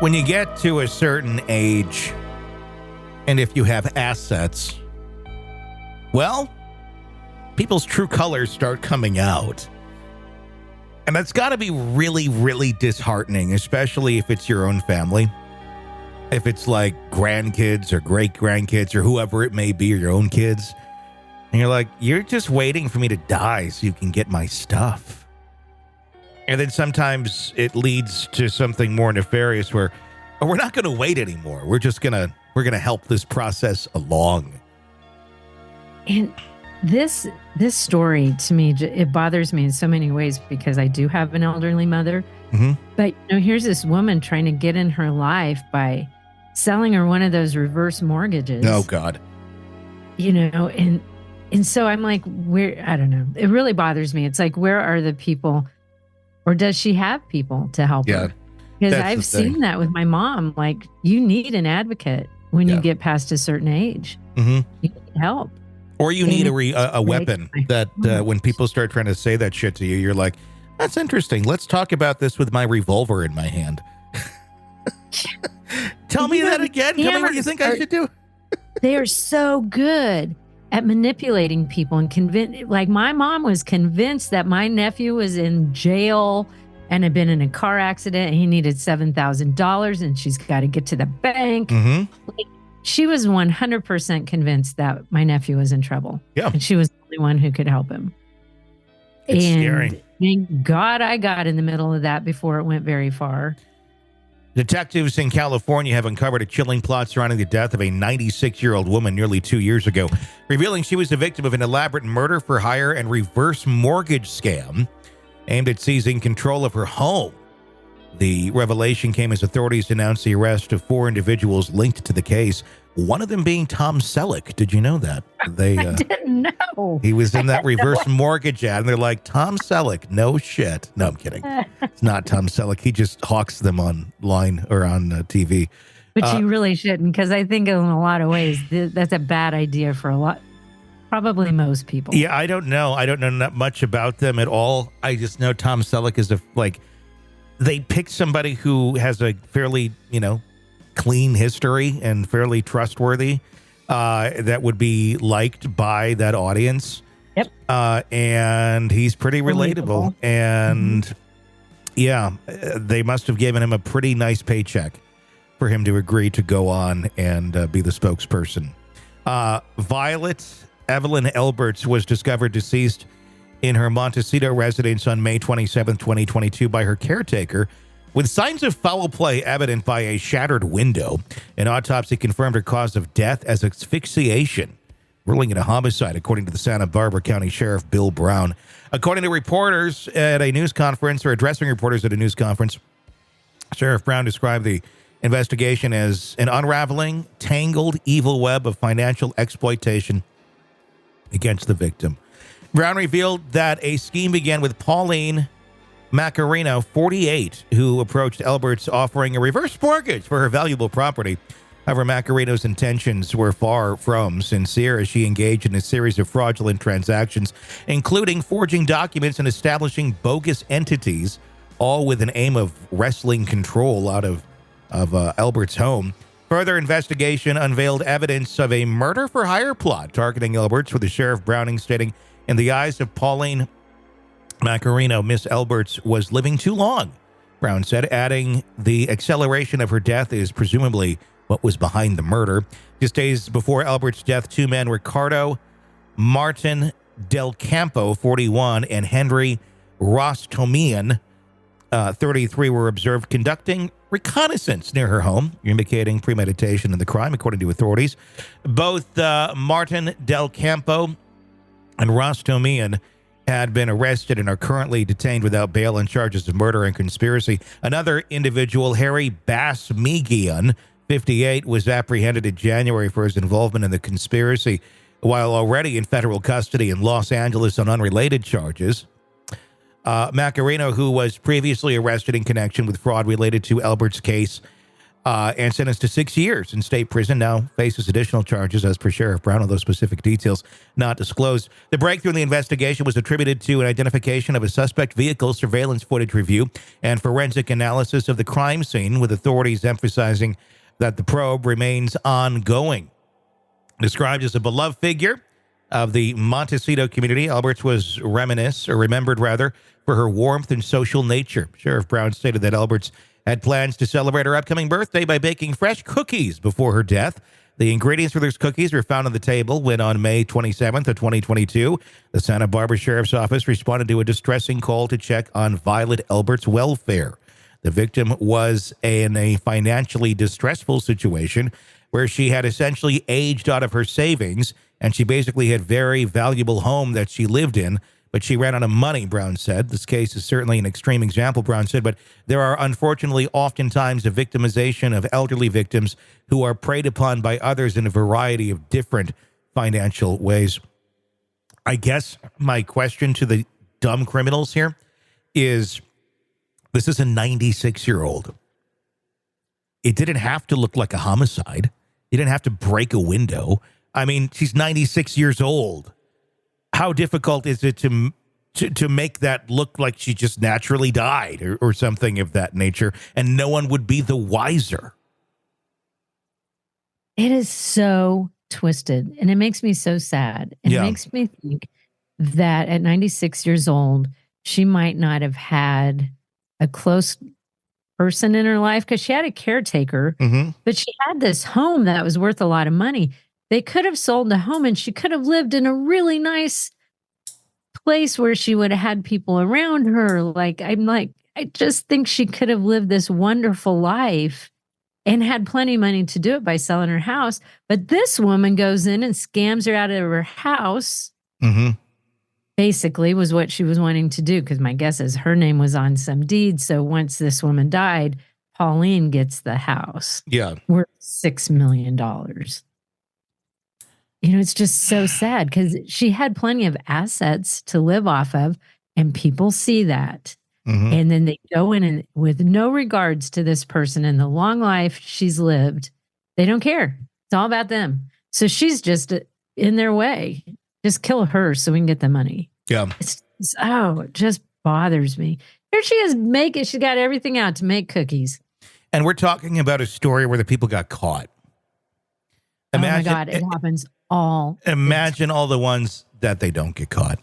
when you get to a certain age, and if you have assets, well, people's true colors start coming out. And that's got to be really, really disheartening, especially if it's your own family. If it's like grandkids or great-grandkids or whoever it may be, or your own kids. And you're like, you're just waiting for me to die so you can get my stuff. And then sometimes it leads to something more nefarious where we're not going to wait anymore. We're going to help this process along. And this story, to me, it bothers me in so many ways because I do have an elderly mother. Mm-hmm. But here's this woman trying to get in her life by selling her one of those reverse mortgages. Oh, God. And so I'm like, I don't know. It really bothers me. It's like, where are the people, or does she have people to help her? Because I've seen that with my mom. Like, you need an advocate when you get past a certain age. Mm-hmm. You need help. Or you need a weapon that when people start trying to say that shit to you, you're like, that's interesting. Let's talk about this with my revolver in my hand. Tell me that again. Tell me what you think I should do. They are so good at manipulating people and convince. Like, my mom was convinced that my nephew was in jail and had been in a car accident and he needed $7,000 and she's got to get to the bank. Mm-hmm. Like, she was 100% convinced that my nephew was in trouble. Yeah. And she was the only one who could help him. It's scary. Thank God I got in the middle of that before it went very far. Detectives in California have uncovered a chilling plot surrounding the death of a 96-year-old woman nearly 2 years ago, revealing she was the victim of an elaborate murder for hire and reverse mortgage scam aimed at seizing control of her home. The revelation came as authorities announced the arrest of 4 individuals linked to the case, one of them being Tom Selleck. Did you know that? I didn't know. He was in that reverse mortgage ad, and they're like, Tom Selleck, no shit. No, I'm kidding. It's not Tom Selleck. He just hawks them online or on TV. But you really shouldn't, because I think in a lot of ways, that's a bad idea for probably most people. Yeah, I don't know. I don't know that much about them at all. I just know Tom Selleck is they picked somebody who has a fairly, clean history and fairly trustworthy that would be liked by that audience. Yep. And he's pretty relatable. And they must have given him a pretty nice paycheck for him to agree to go on and be the spokesperson. Evelyn Alberts was discovered deceased in her Montecito residence on May 27, 2022 by her caretaker, with signs of foul play evident by a shattered window. An autopsy confirmed her cause of death as asphyxiation, ruling it a homicide, according to the Santa Barbara County Sheriff Bill Brown. According to reporters at a news conference, or addressing reporters at a news conference, Sheriff Brown described the investigation as an unraveling, tangled, evil web of financial exploitation against the victim. Brown revealed that a scheme began with Pauline Macarino, 48, who approached Alberts offering a reverse mortgage for her valuable property. However, Macarino's intentions were far from sincere, as she engaged in a series of fraudulent transactions, including forging documents and establishing bogus entities, all with an aim of wresting control out of Alberts' home. Further investigation unveiled evidence of a murder for hire plot targeting Alberts, with the Sheriff Browning stating, "In the eyes of Pauline Macarino, Miss Alberts was living too long," Brown said, adding the acceleration of her death is presumably what was behind the murder. Just days before Alberts' death, 2 men, Ricardo Martin Del Campo, 41, and Henry Rostomian, 33, were observed conducting reconnaissance near her home, indicating premeditation in the crime, according to authorities. Both Martin Del Campo and Rostomian had been arrested and are currently detained without bail on charges of murder and conspiracy. Another individual, Harry Basmegian, 58, was apprehended in January for his involvement in the conspiracy, while already in federal custody in Los Angeles on unrelated charges. Macarino, who was previously arrested in connection with fraud related to Alberts' case, and sentenced to 6 years in state prison. Now faces additional charges as per Sheriff Brown, although specific details not disclosed. The breakthrough in the investigation was attributed to an identification of a suspect vehicle, surveillance footage review, and forensic analysis of the crime scene, with authorities emphasizing that the probe remains ongoing. Described as a beloved figure of the Montecito community, Alberts was remembered for her warmth and social nature. Sheriff Brown stated that Alberts had plans to celebrate her upcoming birthday by baking fresh cookies before her death. The ingredients for those cookies were found on the table when, on May 27th of 2022, the Santa Barbara Sheriff's Office responded to a distressing call to check on Violet Alberts' welfare. The victim was in a financially distressful situation where she had essentially aged out of her savings, and she basically had very valuable home that she lived in, but she ran out of money, Brown said. This case is certainly an extreme example, Brown said, but there are unfortunately oftentimes a victimization of elderly victims who are preyed upon by others in a variety of different financial ways. I guess my question to the dumb criminals here is, this is a 96-year-old. It didn't have to look like a homicide. You didn't have to break a window. I mean, she's 96 years old. How difficult is it to make that look like she just naturally died or something of that nature, and no one would be the wiser? It is so twisted, and it makes me so sad. It makes me think that at 96 years old, she might not have had a close person in her life, because she had a caretaker, but she had this home that was worth a lot of money. They could have sold the home and she could have lived in a really nice place where she would have had people around her. I just think she could have lived this wonderful life and had plenty of money to do it by selling her house. But this woman goes in and scams her out of her house. Basically was what she was wanting to do, because my guess is her name was on some deed. So once this woman died, Pauline gets the house. Yeah. Worth $6 million. It's just so sad, because she had plenty of assets to live off of, and people see that. And then they go in and, with no regards to this person and the long life she's lived, they don't care. It's all about them. So she's just in their way. Just kill her so we can get the money. Yeah. It just bothers me. Here she is she's got everything out to make cookies. And we're talking about a story where the people got caught. Imagine, oh my God, it happens all. Imagine all the ones that they don't get caught.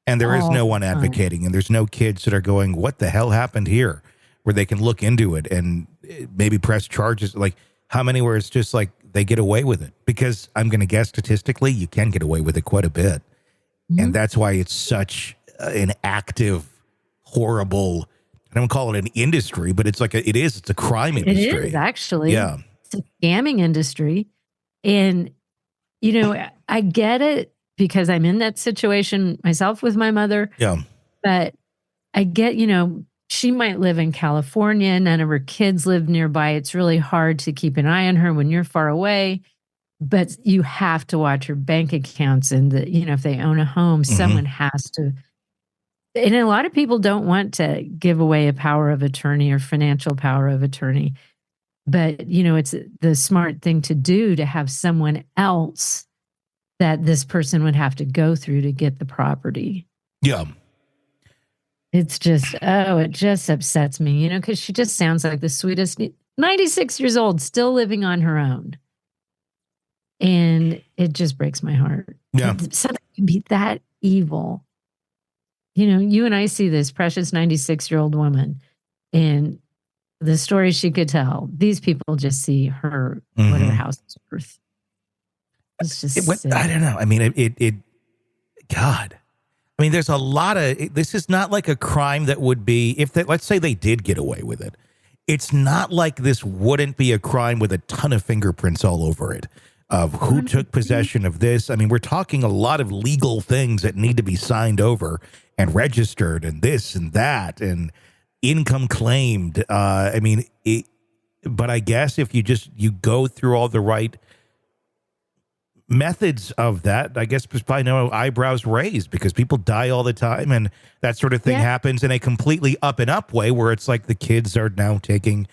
And there is no one advocating, and there's no kids that are going, what the hell happened here? Where they can look into it and maybe press charges. Like, how many where it's just like they get away with it? Because I'm going to guess statistically, you can get away with it quite a bit. And that's why it's such an active, horrible, I don't call it an industry, but it's like it's a crime industry. It is, actually. Yeah. It's a scamming industry. And, I get it, because I'm in that situation myself with my mother. Yeah. But I get, she might live in California. None of her kids live nearby. It's really hard to keep an eye on her when you're far away. But you have to watch her bank accounts, and if they own a home, someone has to. And a lot of people don't want to give away a power of attorney or financial power of attorney. But, it's the smart thing to do to have someone else that this person would have to go through to get the property. Yeah. It's just, it just upsets me, because she just sounds like the sweetest, 96 years old, still living on her own. And it just breaks my heart. Yeah. Something can be that evil. You and I see this precious 96-year-old woman, and the stories she could tell, these people just see her, what her house is worth. It's just I don't know. I mean, God. I mean, there's a lot of, this is not like a crime that would be, let's say they did get away with it. It's not like this wouldn't be a crime with a ton of fingerprints all over it of who took possession of this. I mean, we're talking a lot of legal things that need to be signed over and registered and this and that and income claimed. But I guess if you go through all the right methods of that, I guess there's probably no eyebrows raised, because people die all the time, and that sort of thing happens in a completely up and up way, where it's like the kids are now taking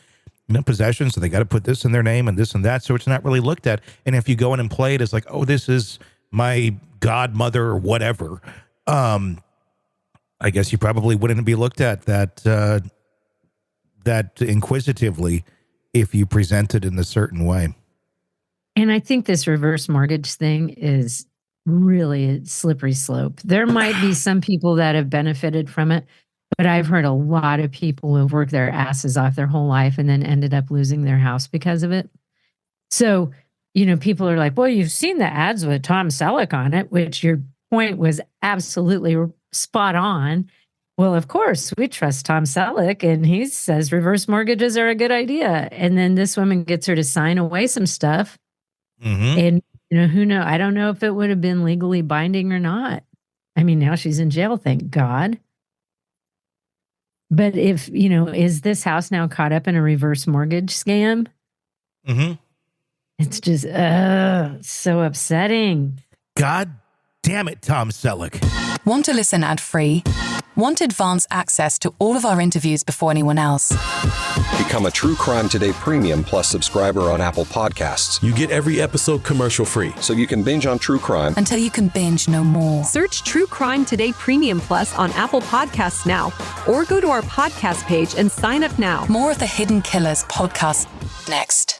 possession, so they got to put this in their name and this and that, so it's not really looked at. And if you go in and play it, it's like, oh, this is my godmother or whatever. I guess you probably wouldn't be looked at that inquisitively if you present it in a certain way. And I think this reverse mortgage thing is really a slippery slope. There might be some people that have benefited from it, but I've heard a lot of people who've worked their asses off their whole life and then ended up losing their house because of it. So, people are like, well, you've seen the ads with Tom Selleck on it, which your point was absolutely spot on. Well, of course, we trust Tom Selleck, and he says reverse mortgages are a good idea. And then this woman gets her to sign away some stuff. And, who knows? I don't know if it would have been legally binding or not. I mean, now she's in jail, thank God. But if, is this house now caught up in a reverse mortgage scam? It's just, so upsetting. God damn it, Tom Selleck. Want to listen ad-free? Want advance access to all of our interviews before anyone else? Become a True Crime Today Premium Plus subscriber on Apple Podcasts. You get every episode commercial-free. So you can binge on true crime until you can binge no more. Search True Crime Today Premium Plus on Apple Podcasts now, or go to our podcast page and sign up now. More of the Hidden Killers podcast next.